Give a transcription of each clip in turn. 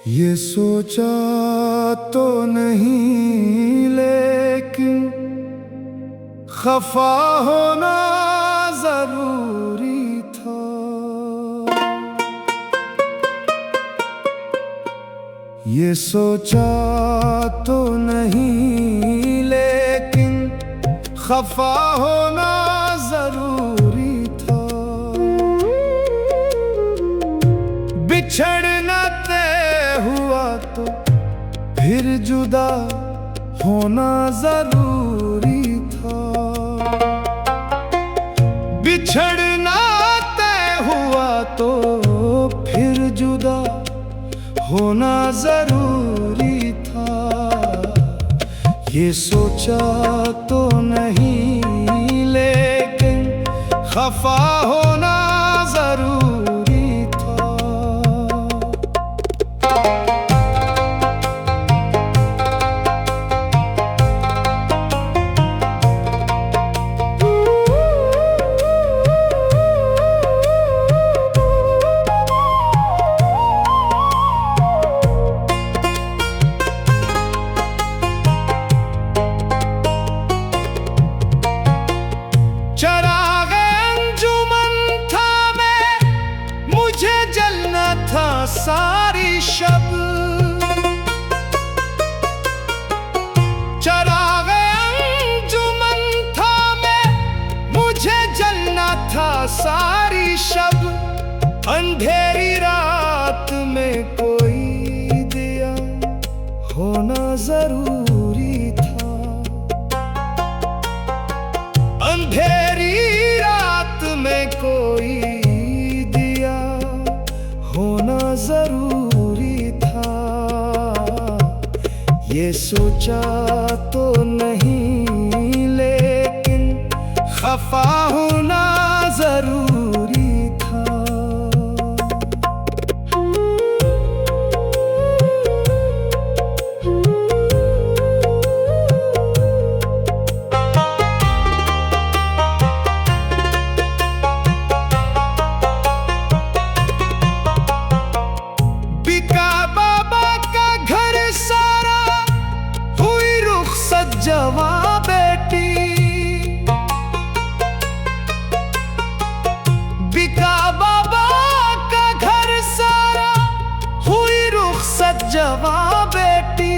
ये सोचा तो नहीं लेकिन खफा होना जरूरी था। ये सोचा तो नहीं लेकिन खफा होना जरूरी था। बिछड़ना तय हुआ तो फिर जुदा होना जरूरी था। बिछड़ना तय हुआ तो फिर जुदा होना जरूरी था। ये सोचा तो नहीं लेकिन खफा होना जरूरी था। चराग़ अंजुमन था मैं, मुझे जलना था सारी शब। चराग़ अंजुमन था मैं, मुझे जलना था सारी शब। अंधेरी रात में कोई दिया होना जरूरी था। अंधेरी रात में कोई दिया होना जरूरी था। ये सोचा तो नहीं लेकिन खफा होना जरूरी था। बिका बाबा का घर सारा, हुई रुखसत जवां बेटी। बिका बाबा का घर सारा, हुई रुखसत जवां बेटी।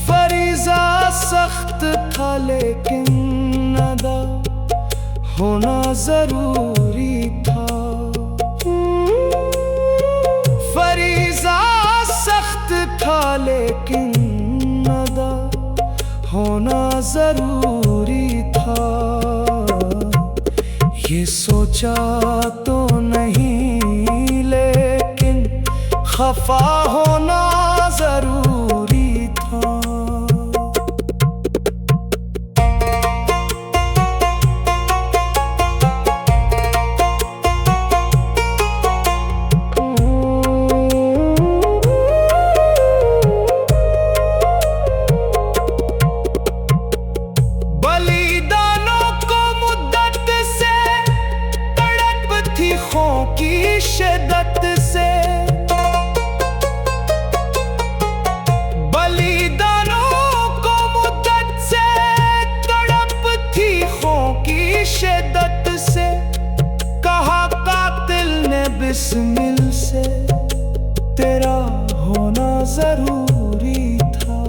फरीज़ा सख्त था लेकिन अदा होना जरूरी था। फरीज़ा सख्त था लेकिन अदा होना जरूरी था। ये सोचा तो नहीं लेकिन खफा होना जरूरी था। की शिद्दत से बलिदानों को मुद्दत से तड़प थी खौं की शिद्दत से। कहा कातिल ने बिस्मिल से, तेरा होना जरूरी था।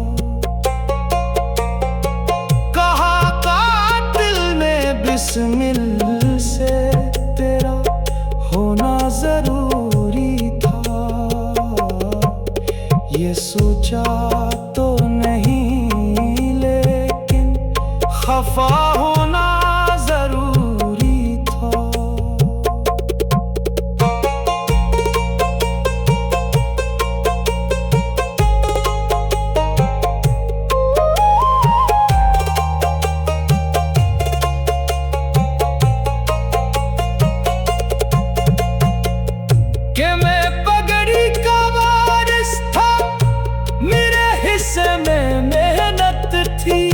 कहा कातिल ने बिस्मिल से, तेरा होना जरूरी ये सोचा तो नहीं, लेकिन खफा होना जरूरी था। कि मैं पगड़ी का वारिस था, मेरे हिस्से में मेहनत थी।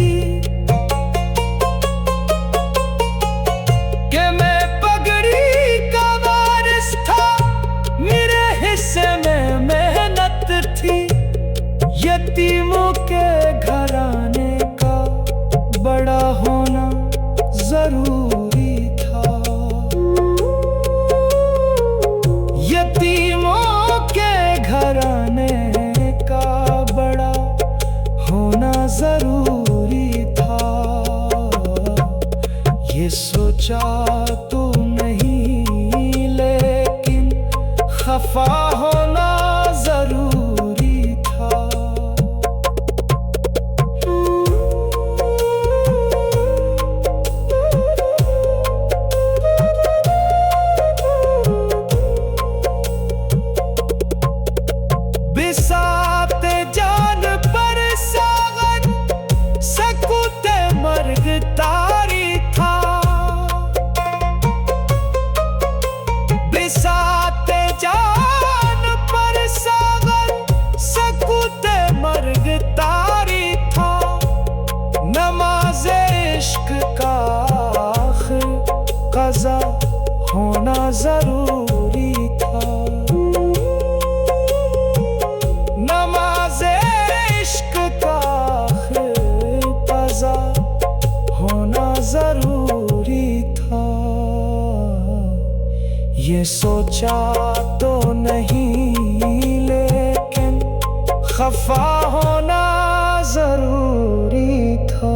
कि मैं पगड़ी का वारिस था, मेरे हिस्से में मेहनत थी। यतीमों के घराने का बड़ा होना जरूरी था। यतीमों के घराने का बड़ा होना जरूरी था। ये सोचा तो नहीं, लेकिन खफा होना जरूरी था। बिसाते जान पर सागर, सकूते मर्ग तारी था। बिसाते जान पर सागर, सकूते मर्ग तारी था। नमाज़े इश्क का आखिर क़ज़ा होना जरूरी था। नमाज़े इश्क का आखिर क़ज़ा होना जरूरी था। ये सोचा तो नहीं, लेकिन खफा होना जरूरी था।